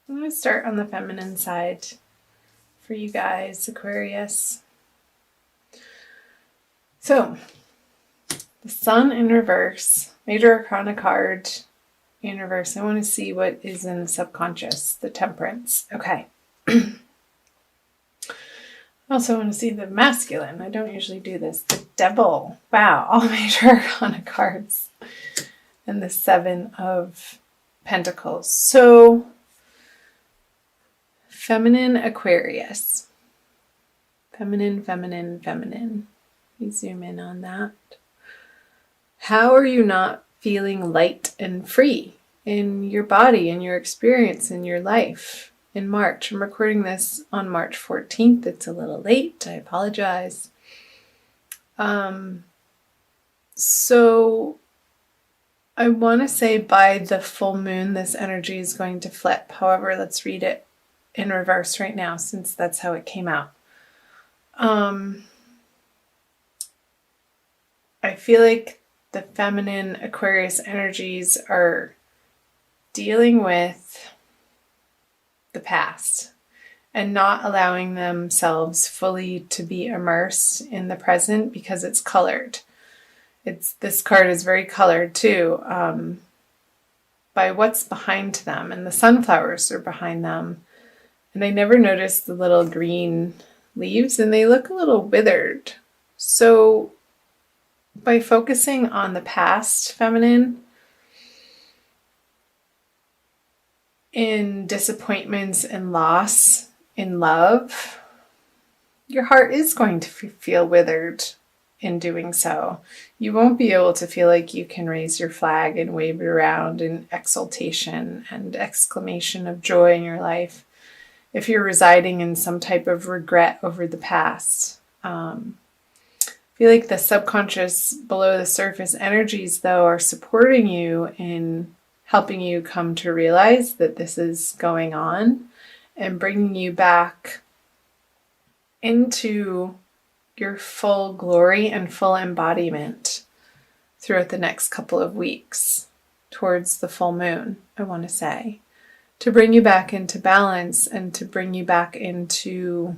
I'm going to start on the feminine side for you guys, Aquarius. So, the Sun in reverse, Major Arcana card in reverse. I want to see what is in the subconscious, the Temperance. Okay. I also want to see the masculine. I don't usually do this. The Devil. Wow, all Major Arcana cards. And the Seven of Pentacles. So, feminine Aquarius. Feminine, feminine, feminine. We zoom in on that. How are you not feeling light and free in your body, in your experience, in your life in March? I'm recording this on March 14th. It's a little late. I apologize. So I want to say by the full moon, this energy is going to flip. However, let's read it in reverse right now, since that's how it came out. I feel like the feminine Aquarius energies are dealing with the past and not allowing themselves fully to be immersed in the present because it's colored. This card is very colored too, by what's behind them, and the sunflowers are behind them. And I never noticed the little green leaves, and they look a little withered. So by focusing on the past feminine, in disappointments and loss in love, your heart is going to feel withered in doing so. You won't be able to feel like you can raise your flag and wave it around in exultation and exclamation of joy in your life if you're residing in some type of regret over the past. I feel like the subconscious, below the surface energies, though, are supporting you in helping you come to realize that this is going on and bringing you back into your full glory and full embodiment throughout the next couple of weeks towards the full moon, I want to say, to bring you back into balance and to bring you back into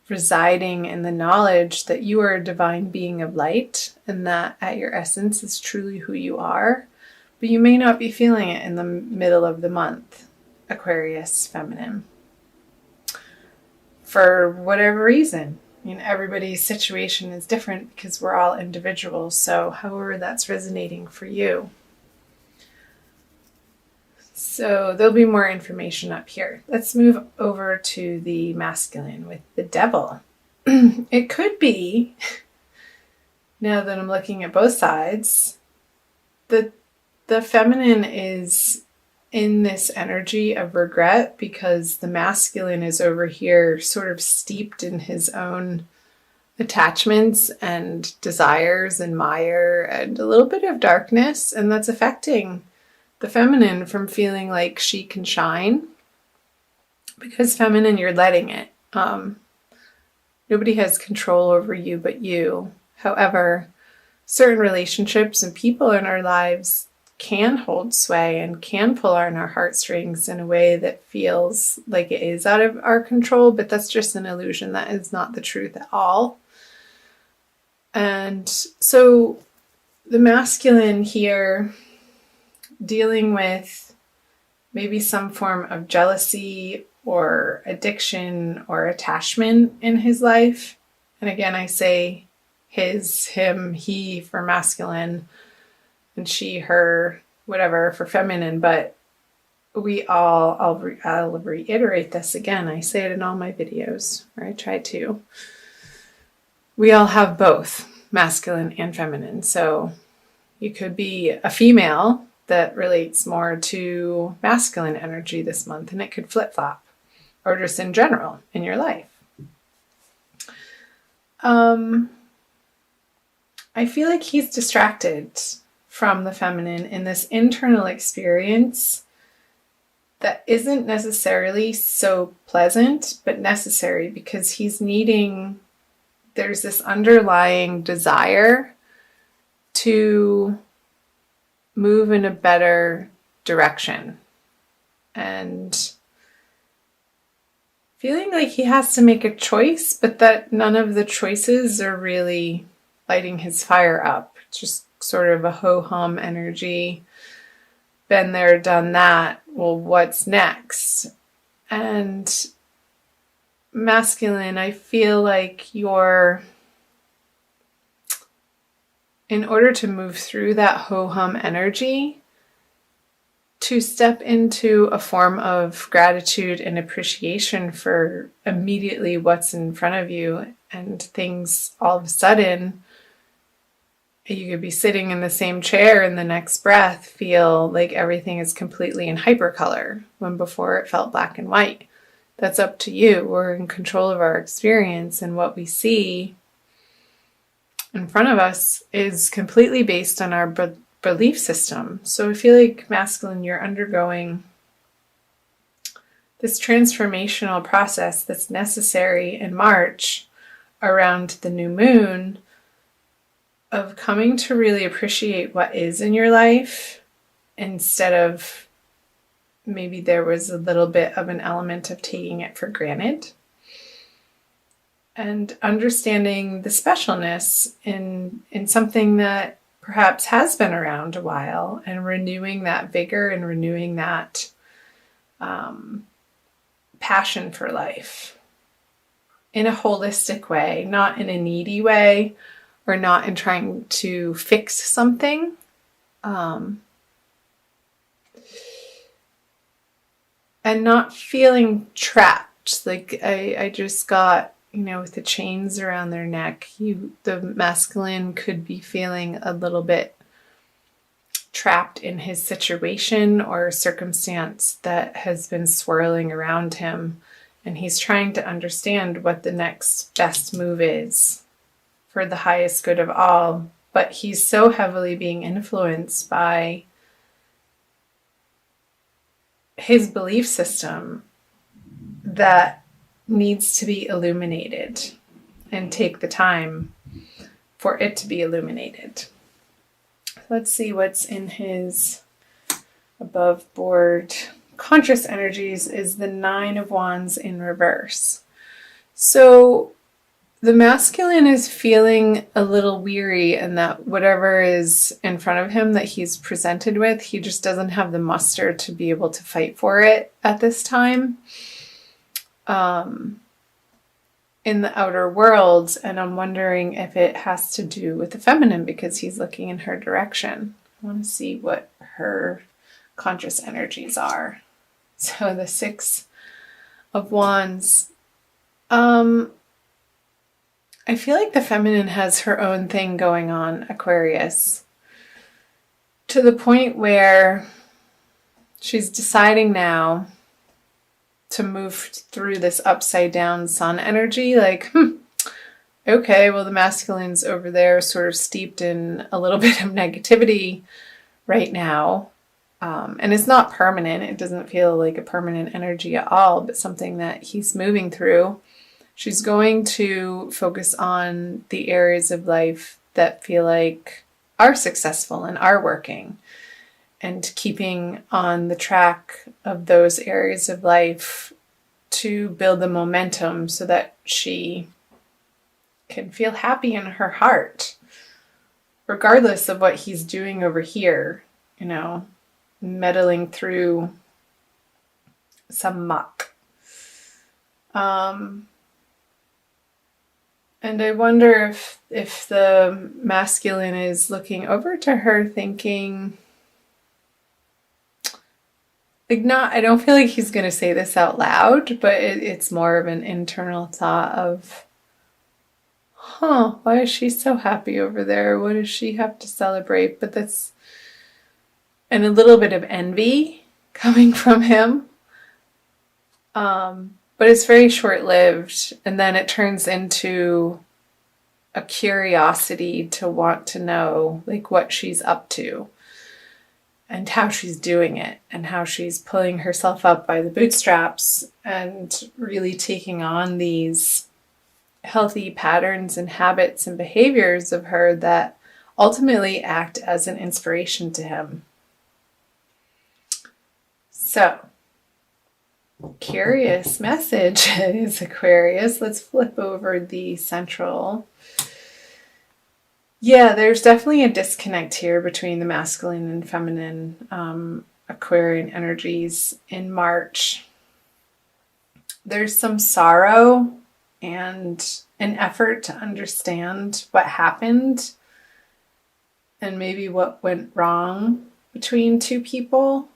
residing in the knowledge that you are a divine being of light and that at your essence is truly who you are, but you may not be feeling it in the middle of the month, Aquarius feminine, for whatever reason. I mean, everybody's situation is different because we're all individuals, so however that's resonating for you. So there'll be more information up here. Let's move over to the masculine with the Devil. It could be, now that I'm looking at both sides, that the feminine is in this energy of regret because the masculine is over here sort of steeped in his own attachments and desires and mire and a little bit of darkness, and that's affecting the feminine from feeling like she can shine, because feminine, you're letting it. Nobody has control over you but you. However, certain relationships and people in our lives can hold sway and can pull on our heartstrings in a way that feels like it is out of our control, but that's just an illusion. That is not the truth at all. And so the masculine here, dealing with maybe some form of jealousy or addiction or attachment in his life. And again, I say his, him, he for masculine, and she, her, whatever for feminine. But we all, I'll reiterate this again. I say it in all my videos, or I try to. We all have both masculine and feminine. So you could be a female that relates more to masculine energy this month, and it could flip-flop, or just in general in your life. I feel like he's distracted from the feminine in this internal experience that isn't necessarily so pleasant, but necessary, because he's needing, there's this underlying desire to move in a better direction. And feeling like he has to make a choice, but that none of the choices are really lighting his fire up. Just sort of a ho-hum energy. Been there, done that. Well, what's next? And masculine, I feel like in order to move through that ho-hum energy, to step into a form of gratitude and appreciation for immediately what's in front of you, and things all of a sudden, you could be sitting in the same chair and the next breath feel like everything is completely in hypercolor when before it felt black and white. That's up to you. We're in control of our experience, and what we see in front of us is completely based on our belief system. So I feel like masculine, you're undergoing this transformational process that's necessary in March around the new moon, of coming to really appreciate what is in your life, instead of maybe there was a little bit of an element of taking it for granted, and understanding the specialness in something that perhaps has been around a while, and renewing that vigor and renewing that passion for life in a holistic way, not in a needy way, or not in trying to fix something. And not feeling trapped. Like I just got, with the chains around their neck, the masculine could be feeling a little bit trapped in his situation or circumstance that has been swirling around him. And he's trying to understand what the next best move is for the highest good of all. But he's so heavily being influenced by his belief system that needs to be illuminated, and take the time for it to be illuminated. Let's see what's in his above board conscious energies is the 9 of Wands in reverse. So the masculine is feeling a little weary, and that whatever is in front of him that he's presented with, he just doesn't have the muster to be able to fight for it at this time in the outer world. And I'm wondering if it has to do with the feminine, because he's looking in her direction. I want to see what her conscious energies are. So the 6 of Wands. I feel like the feminine has her own thing going on, Aquarius, to the point where she's deciding now to move through this upside down sun energy. Like, okay, well, the masculine's over there sort of steeped in a little bit of negativity right now. And it's not permanent. It doesn't feel like a permanent energy at all, but something that he's moving through. She's going to focus on the areas of life that feel like are successful and are working, and keeping on the track of those areas of life to build the momentum so that she can feel happy in her heart, regardless of what he's doing over here, meddling through some muck. And I wonder if the masculine is looking over to her thinking, I don't feel like he's going to say this out loud, but it's more of an internal thought of, why is she so happy over there? What does she have to celebrate? But that's, and a little bit of envy coming from him. But it's very short-lived, and then it turns into a curiosity to want to know, like, what she's up to and how she's doing it, and how she's pulling herself up by the bootstraps and really taking on these healthy patterns and habits and behaviors of her that ultimately act as an inspiration to him. So curious messages, Aquarius. Let's flip over the central. Yeah, there's definitely a disconnect here between the masculine and feminine Aquarian energies in March. There's some sorrow and an effort to understand what happened and maybe what went wrong between two people.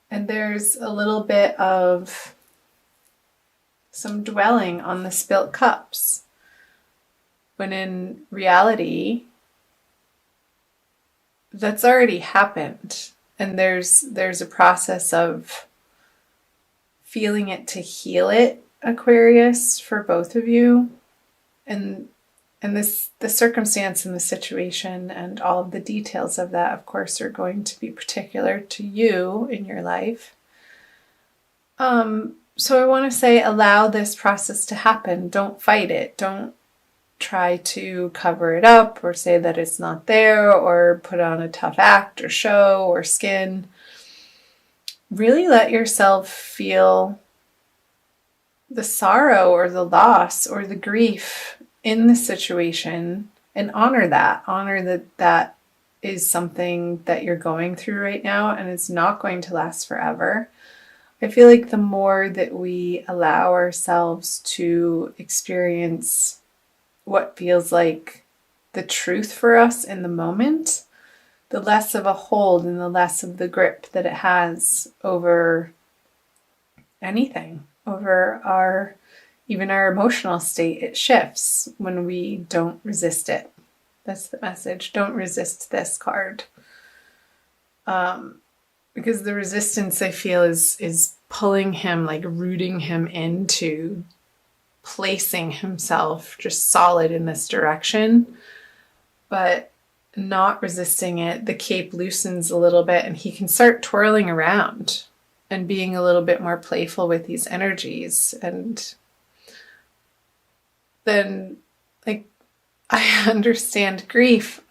And there's a little bit of some dwelling on the spilt cups, when in reality, that's already happened. And there's a process of feeling it to heal it, Aquarius, for both of you. And the circumstance and the situation and all of the details of that, of course, are going to be particular to you in your life. So I want to say, allow this process to happen. Don't fight it. Don't try to cover it up or say that it's not there or put on a tough act or show or skin. Really let yourself feel the sorrow or the loss or the grief in the situation and honor that. Honor that that is something that you're going through right now and it's not going to last forever. I feel like the more that we allow ourselves to experience what feels like the truth for us in the moment, the less of a hold and the less of the grip that it has over anything, over even our emotional state. It shifts when we don't resist it. That's the message. Don't resist this card. Because the resistance, I feel, is pulling him, like rooting him into placing himself just solid in this direction, but not resisting it. The cape loosens a little bit and he can start twirling around and being a little bit more playful with these energies. And then, like, I understand grief.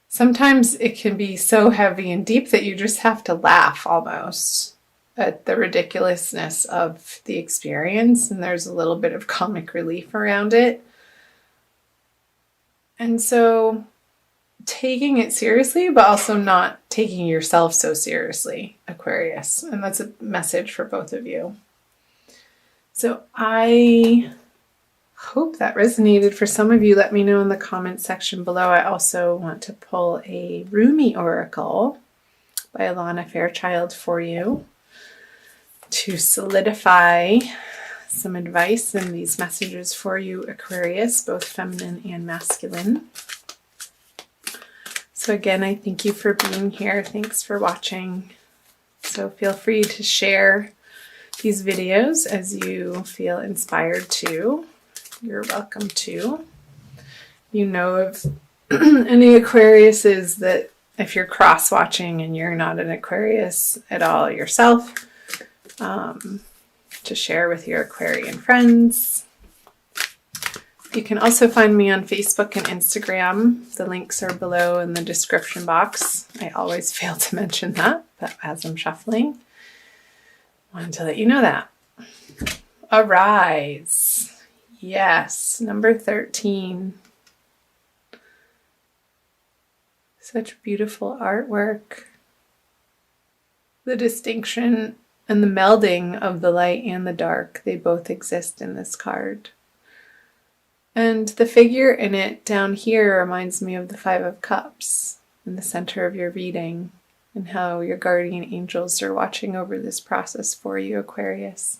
Sometimes it can be so heavy and deep that you just have to laugh almost at the ridiculousness of the experience, and there's a little bit of comic relief around it. And so taking it seriously, but also not taking yourself so seriously, Aquarius. And that's a message for both of you. So I hope that resonated for some of you. Let me know in the comments section below. I also want to pull a Rumi Oracle by Alana Fairchild for you to solidify some advice and these messages for you, Aquarius, both feminine and masculine. So again, I thank you for being here. Thanks for watching. So feel free to share these videos as you feel inspired to. You're welcome to. You know of any Aquariuses that if you're cross-watching and you're not an Aquarius at all yourself, to share with your Aquarian friends. You can also find me on Facebook and Instagram. The links are below in the description box. I always fail to mention that, but as I'm shuffling, I wanted to let you know that. Arise. Yes, number 13. Such beautiful artwork. The distinction and the melding of the light and the dark, they both exist in this card. And the figure in it down here reminds me of the Five of Cups in the center of your reading and how your guardian angels are watching over this process for you, Aquarius.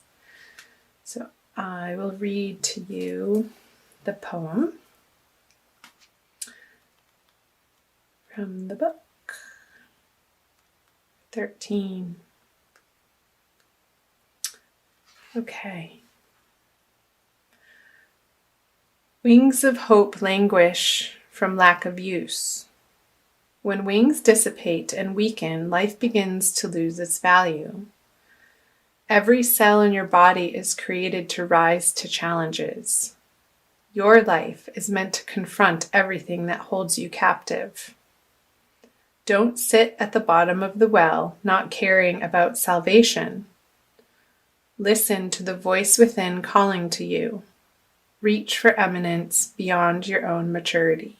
So I will read to you the poem from the book. 13. Okay. Wings of hope languish from lack of use. When wings dissipate and weaken, life begins to lose its value. Every cell in your body is created to rise to challenges. Your life is meant to confront everything that holds you captive. Don't sit at the bottom of the well, not caring about salvation. Listen to the voice within calling to you. Reach for eminence beyond your own maturity.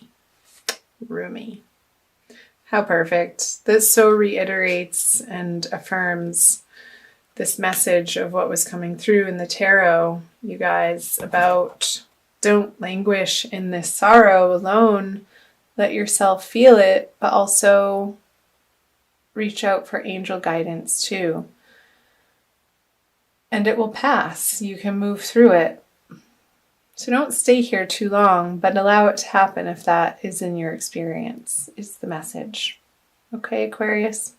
Rumi. How perfect. This so reiterates and affirms this message of what was coming through in the tarot, you guys, about don't languish in this sorrow alone. Let yourself feel it, but also reach out for angel guidance too. And it will pass. You can move through it. So don't stay here too long, but allow it to happen if that is in your experience, is the message. Okay, Aquarius?